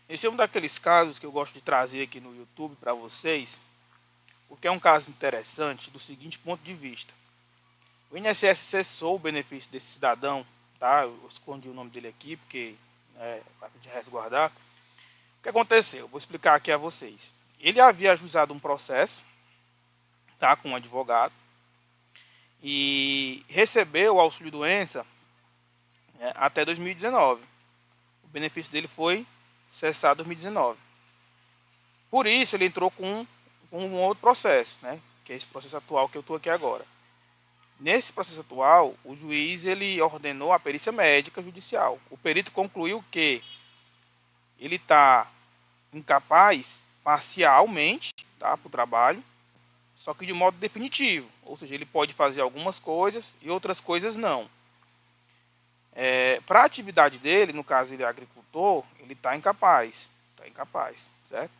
Esse é um daqueles casos que eu gosto de trazer aqui no YouTube para vocês, porque é um caso interessante do seguinte ponto de vista. O INSS cessou o benefício desse cidadão, tá? Eu escondi o nome dele aqui porque para de resguardar. O que aconteceu? Vou explicar aqui a vocês. Ele havia ajuizado um processo, tá, com um advogado e recebeu o auxílio doença até 2019. O benefício dele foi cessado em 2019. Por isso ele entrou com um outro processo, né? Que é esse processo atual que eu estou aqui agora. Nesse processo atual, o juiz ele ordenou a perícia médica judicial. O perito concluiu que ele está incapaz parcialmente, tá, para o trabalho, só que de modo definitivo. Ou seja, ele pode fazer algumas coisas e outras coisas não. Para a atividade dele, no caso ele é agricultor, ele está incapaz. Está incapaz, certo?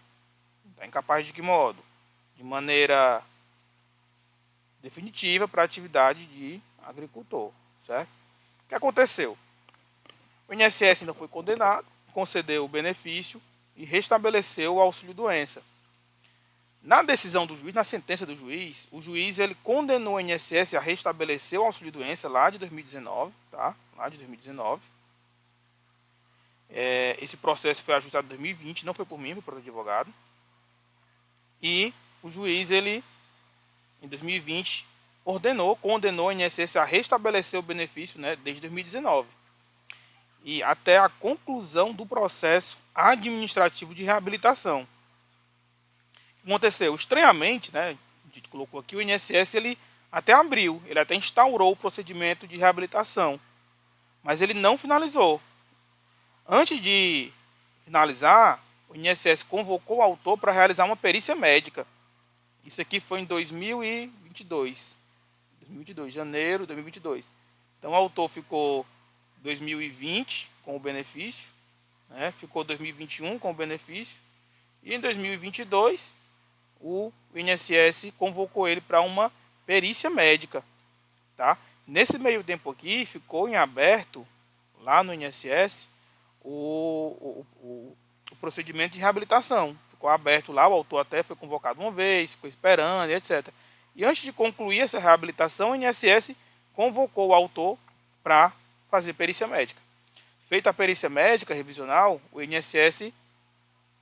Está incapaz de que modo? De maneira definitiva para a atividade de agricultor, certo? O que aconteceu? O INSS ainda foi condenado, concedeu o benefício e restabeleceu o auxílio-doença. Na decisão do juiz, na sentença do juiz, o juiz ele condenou o INSS a restabelecer o auxílio-doença lá de 2019, tá? Lá de 2019. Esse processo foi ajuizado em 2020, não foi por mim, foi por outro advogado. E o juiz, ele, em 2020, condenou o INSS a restabelecer o benefício, né, desde 2019. E até a conclusão do processo administrativo de reabilitação. O que aconteceu? Estranhamente, né, a gente colocou aqui, o INSS ele até abriu, ele até instaurou o procedimento de reabilitação, mas ele não finalizou. Antes de finalizar, o INSS convocou o autor para realizar uma perícia médica. Isso aqui foi em 2022. 2022, janeiro de 2022. Então o autor ficou 2020 com o benefício, né? Ficou 2021 com o benefício. E em 2022, o INSS convocou ele para uma perícia médica. Tá? Nesse meio tempo aqui, ficou em aberto, lá no INSS, o procedimento de reabilitação. Ficou aberto lá, o autor até foi convocado uma vez, ficou esperando, etc. E antes de concluir essa reabilitação, o INSS convocou o autor para fazer perícia médica. Feita a perícia médica revisional, o INSS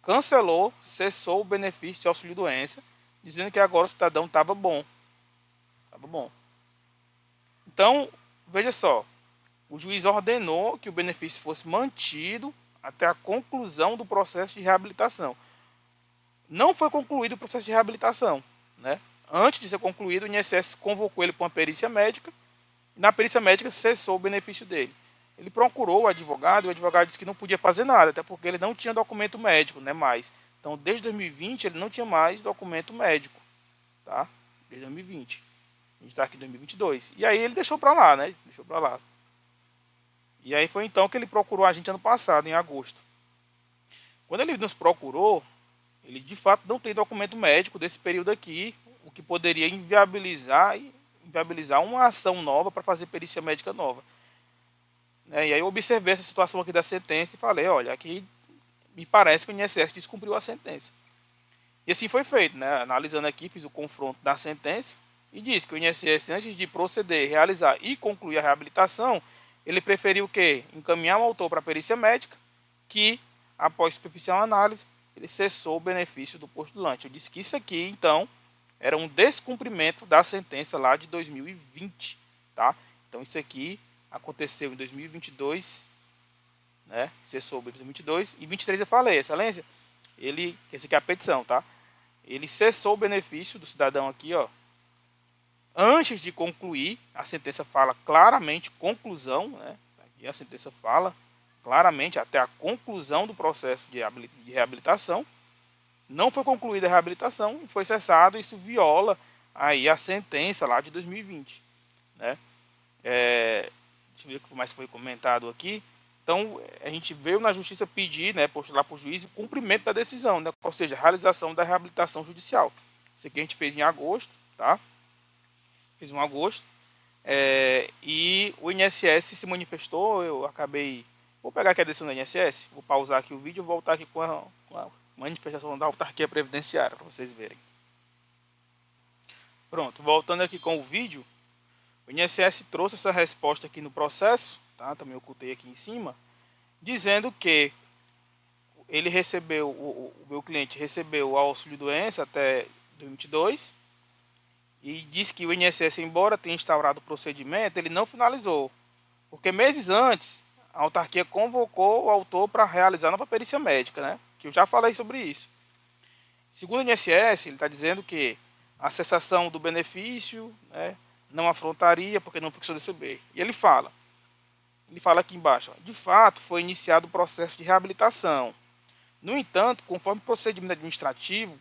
cancelou, cessou o benefício de auxílio-doença, dizendo que agora o cidadão estava bom. Estava bom. Então, veja só, o juiz ordenou que o benefício fosse mantido até a conclusão do processo de reabilitação. Não foi concluído o processo de reabilitação, né? Antes de ser concluído, o INSS convocou ele para uma perícia médica e na perícia médica cessou o benefício dele. Ele procurou o advogado e o advogado disse que não podia fazer nada, até porque ele não tinha documento médico, né, mais. Então, desde 2020, ele não tinha mais documento médico, tá? Desde 2020. A gente está aqui em 2022. E aí ele deixou para lá, né? Deixou para lá. E aí foi então que ele procurou a gente ano passado, em agosto. Quando ele nos procurou, ele de fato não tem documento médico desse período aqui, o que poderia inviabilizar uma ação nova para fazer perícia médica nova. E aí eu observei essa situação aqui da sentença e falei, olha, aqui me parece que o INSS descumpriu a sentença. E assim foi feito, né? Analisando aqui, fiz o confronto da sentença e disse que o INSS, antes de proceder, realizar e concluir a reabilitação, ele preferiu o quê? Encaminhar o autor para a perícia médica, que, após superficial análise, ele cessou o benefício do postulante. Eu disse que isso aqui, então, era um descumprimento da sentença lá de 2020, tá? Então isso aqui aconteceu em 2022, né? Cessou em 2022 e 23 eu falei, excelência, esse aqui é a petição, tá? Ele cessou o benefício do cidadão aqui, ó, antes de concluir. A sentença fala claramente conclusão, né? Aqui a sentença fala claramente até a conclusão do processo de reabilitação. Não foi concluída a reabilitação e foi cessado. Isso viola aí a sentença lá de 2020, né? Deixa eu ver o que mais foi comentado aqui. Então, a gente veio na justiça pedir, né, postular para o juiz o cumprimento da decisão, né, ou seja, a realização da reabilitação judicial. Isso aqui a gente fez em agosto, tá? Fez em agosto. E o INSS se manifestou, eu acabei Vou pegar aqui a decisão da INSS, vou pausar aqui o vídeo e voltar aqui com a manifestação da autarquia previdenciária, para vocês verem. Pronto, voltando aqui com o vídeo, o INSS trouxe essa resposta aqui no processo, tá? Também ocultei aqui em cima, dizendo que ele recebeu, o meu cliente recebeu o auxílio-doença até 2022 e diz que o INSS, embora tenha instaurado o procedimento, ele não finalizou, porque meses antes a autarquia convocou o autor para realizar nova perícia médica, né? Que eu já falei sobre isso. Segundo o INSS, ele está dizendo que a cessação do benefício, né, não afrontaria porque não fixou DCB. E ele fala aqui embaixo, ó, de fato foi iniciado o processo de reabilitação. No entanto, conforme o procedimento administrativo,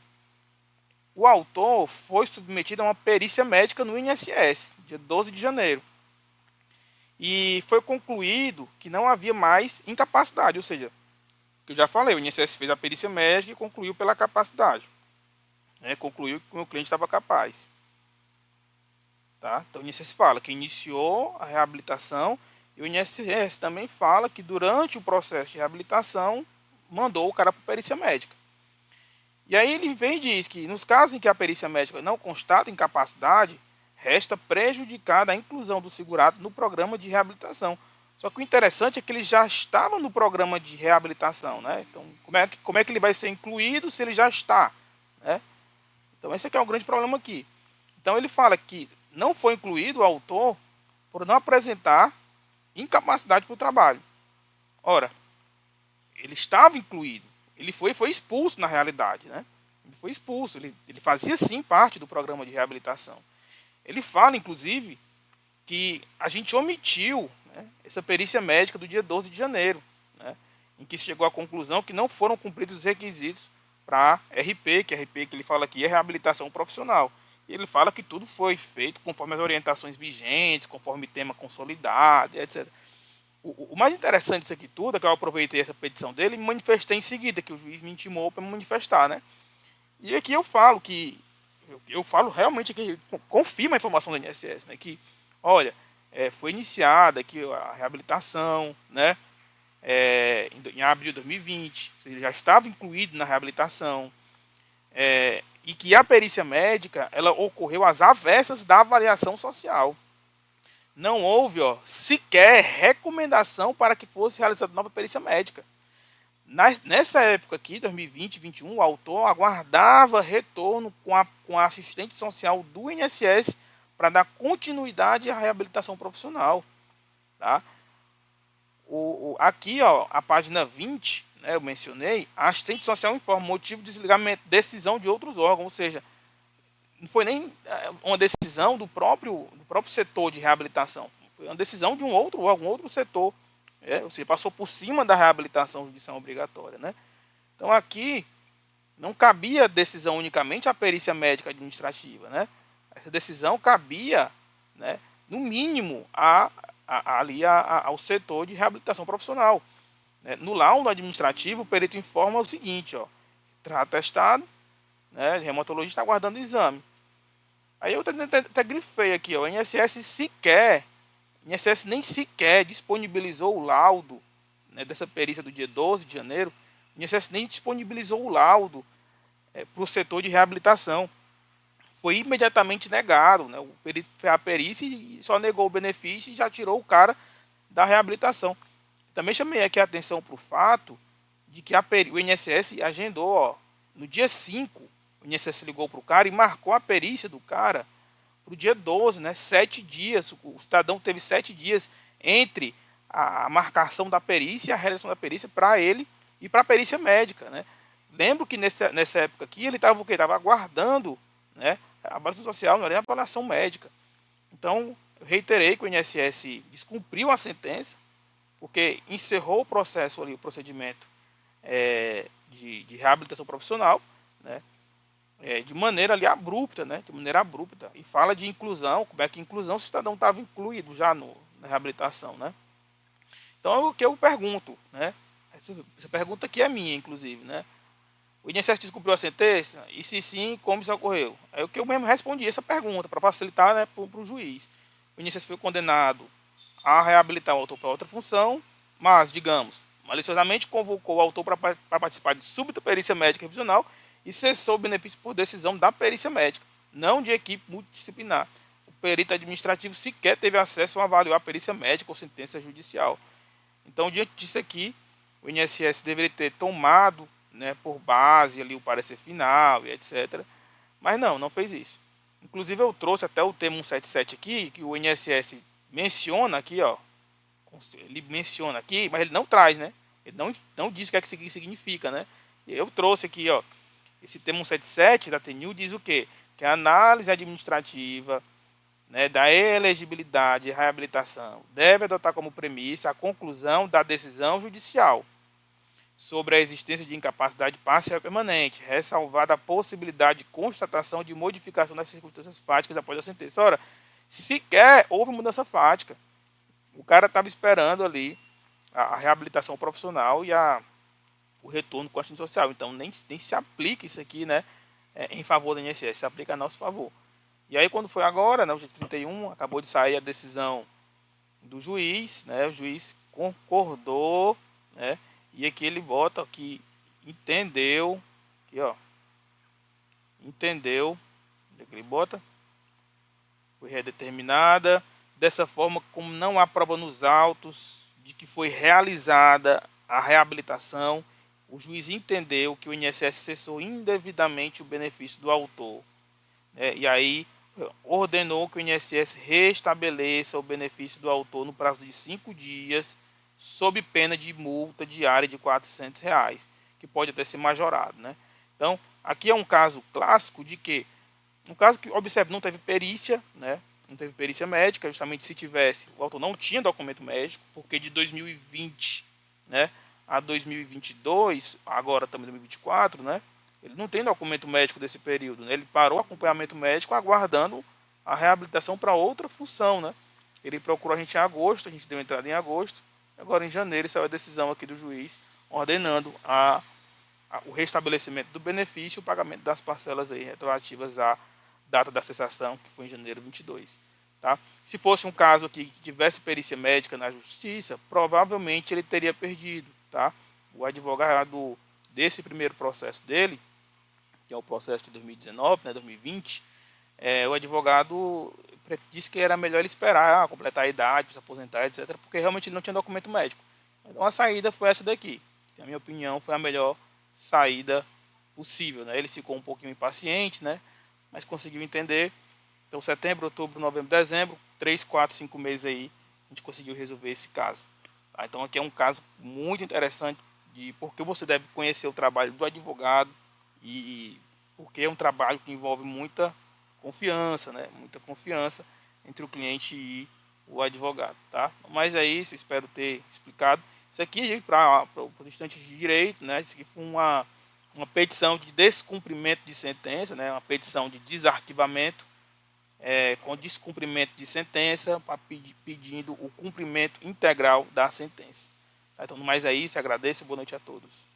o autor foi submetido a uma perícia médica no INSS, dia 12 de janeiro. E foi concluído que não havia mais incapacidade, ou seja, que eu já falei, o INSS fez a perícia médica e concluiu pela capacidade. Né, concluiu que o cliente estava capaz. Tá? Então o INSS fala que iniciou a reabilitação e o INSS também fala que durante o processo de reabilitação mandou o cara para a perícia médica. E aí ele vem e diz que nos casos em que a perícia médica não constata incapacidade, resta prejudicada a inclusão do segurado no programa de reabilitação. Só que o interessante é que ele já estava no programa de reabilitação, né? Então, como é que ele vai ser incluído se ele já está, né? Então, esse aqui é o grande problema aqui. Então, ele fala que não foi incluído o autor por não apresentar incapacidade para o trabalho. Ora, ele estava incluído. Ele foi expulso na realidade, né? Ele foi expulso. Ele fazia sim parte do programa de reabilitação. Ele fala, inclusive, que a gente omitiu, né, essa perícia médica do dia 12 de janeiro, né, em que se chegou à conclusão que não foram cumpridos os requisitos para RP, que RP que ele fala aqui é reabilitação profissional. E ele fala que tudo foi feito conforme as orientações vigentes, conforme tema consolidado, etc. O mais interessante disso aqui tudo é que eu aproveitei essa petição dele e me manifestei em seguida, que o juiz me intimou para me manifestar, né? E aqui eu falo que eu falo realmente que confirma a informação do INSS, né, que, olha, foi iniciada aqui a reabilitação, né, em abril de 2020, ele já estava incluído na reabilitação, e que a perícia médica ela ocorreu às avessas da avaliação social. Não houve, sequer recomendação para que fosse realizada nova perícia médica. Nessa época aqui, 2020, 2021, o autor aguardava retorno com a assistente social do INSS para dar continuidade à reabilitação profissional. Tá? Aqui, a página 20, né, eu mencionei, a assistente social informa motivo de desligamento, decisão de outros órgãos, ou seja, não foi nem uma decisão do próprio setor de reabilitação, foi uma decisão de um outro órgão, um outro setor. Ou seja, passou por cima da reabilitação judicial obrigatória, né? Então aqui não cabia decisão unicamente à perícia médica administrativa, né? Essa decisão cabia, né, no mínimo ali ao setor de reabilitação profissional. Né? No laudo administrativo, o perito informa o seguinte, atestado, né, reumatologista está aguardando o exame. Aí eu até grifei aqui, o INSS nem sequer disponibilizou o laudo, né, dessa perícia do dia 12 de janeiro. O INSS nem disponibilizou o laudo para o setor de reabilitação. Foi imediatamente negado. Né, o perito fez a perícia e só negou o benefício e já tirou o cara da reabilitação. Também chamei aqui a atenção para o fato de que o INSS agendou, no dia 5, o INSS ligou para o cara e marcou a perícia do cara para o dia 12, né? 7 dias. O cidadão teve 7 dias entre a marcação da perícia e a realização da perícia para ele e para a perícia médica, né? Lembro que nessa época aqui ele estava aguardando, né, a avaliação social, não era a avaliação médica. Então, eu reiterei que o INSS descumpriu a sentença, porque encerrou o processo ali, o procedimento de reabilitação profissional, né? De maneira ali abrupta, né? De maneira abrupta. E fala de inclusão, como é que inclusão, o cidadão estava incluído já na reabilitação, né? Então, é o que eu pergunto, né? Essa pergunta aqui é minha, inclusive, né? O INSS descumpriu a sentença? E se sim, como isso ocorreu? É o que eu mesmo respondi essa pergunta, para facilitar, né, para o juiz. O INSS foi condenado a reabilitar o autor para outra função, mas, digamos, maliciosamente convocou o autor para participar de súbita perícia médica revisional e cessou o benefício por decisão da perícia médica, não de equipe multidisciplinar. O perito administrativo sequer teve acesso a avaliar a perícia médica ou sentença judicial. Então, diante disso aqui, o INSS deveria ter tomado, né, por base ali o parecer final e etc. Mas não fez isso. Inclusive eu trouxe até o termo 177 aqui, que o INSS menciona aqui, ó. Ele menciona aqui, mas ele não traz, né? Ele não diz o que é que significa, né? Eu trouxe aqui, ó. Esse termo 177 da TNU diz o quê? Que a análise administrativa, né, da elegibilidade e reabilitação deve adotar como premissa a conclusão da decisão judicial sobre a existência de incapacidade parcial permanente, ressalvada a possibilidade de constatação de modificação das circunstâncias fáticas após a sentença. Ora, sequer houve mudança fática. O cara estava esperando ali a reabilitação profissional e o retorno com a assistência social. Então, nem se aplica isso aqui, né, em favor do INSS, se aplica a nosso favor. E aí, quando foi agora, né, o dia 31, acabou de sair a decisão do juiz, né, o juiz concordou, né, e aqui ele bota que entendeu, aqui ó, entendeu, aqui ele bota, foi redeterminada, dessa forma como não há prova nos autos de que foi realizada a reabilitação, o juiz entendeu que o INSS cessou indevidamente o benefício do autor, né, e aí ordenou que o INSS restabeleça o benefício do autor no prazo de 5 dias, sob pena de multa diária de R$ 400, que pode até ser majorado, né? Então, aqui é um caso clássico de que, um caso que, observe, não teve perícia, né? Não teve perícia médica, justamente se tivesse, o autor não tinha documento médico, porque de 2020, né, a 2022, agora também 2024, né? Ele não tem documento médico desse período, né? Ele parou o acompanhamento médico aguardando a reabilitação para outra função, né? Ele procurou a gente em agosto, a gente deu entrada em agosto, agora em janeiro saiu a decisão aqui do juiz ordenando o restabelecimento do benefício e o pagamento das parcelas aí retroativas à data da cessação, que foi em janeiro 22. Tá? Se fosse um caso aqui que tivesse perícia médica na justiça, provavelmente ele teria perdido. Tá? O advogado desse primeiro processo dele, que é o processo de 2019, né, 2020, o advogado disse que era melhor ele esperar completar a idade, se aposentar, etc., porque realmente ele não tinha documento médico. Então a saída foi essa daqui, que na minha opinião foi a melhor saída possível. Né? Ele ficou um pouquinho impaciente, né, mas conseguiu entender. Então setembro, outubro, novembro, dezembro, 3, 4, 5 meses aí, a gente conseguiu resolver esse caso. Tá? Então aqui é um caso muito interessante de porque você deve conhecer o trabalho do advogado e porque é um trabalho que envolve muita confiança, né? Muita confiança entre o cliente e o advogado, tá? Mas é isso, espero ter explicado. Isso aqui para os estudantes de direito, né? Isso aqui foi uma petição de descumprimento de sentença, né? Uma petição de desarquivamento com descumprimento de sentença, pedindo o cumprimento integral da sentença. Tá? Então, no mais é isso, agradeço, boa noite a todos.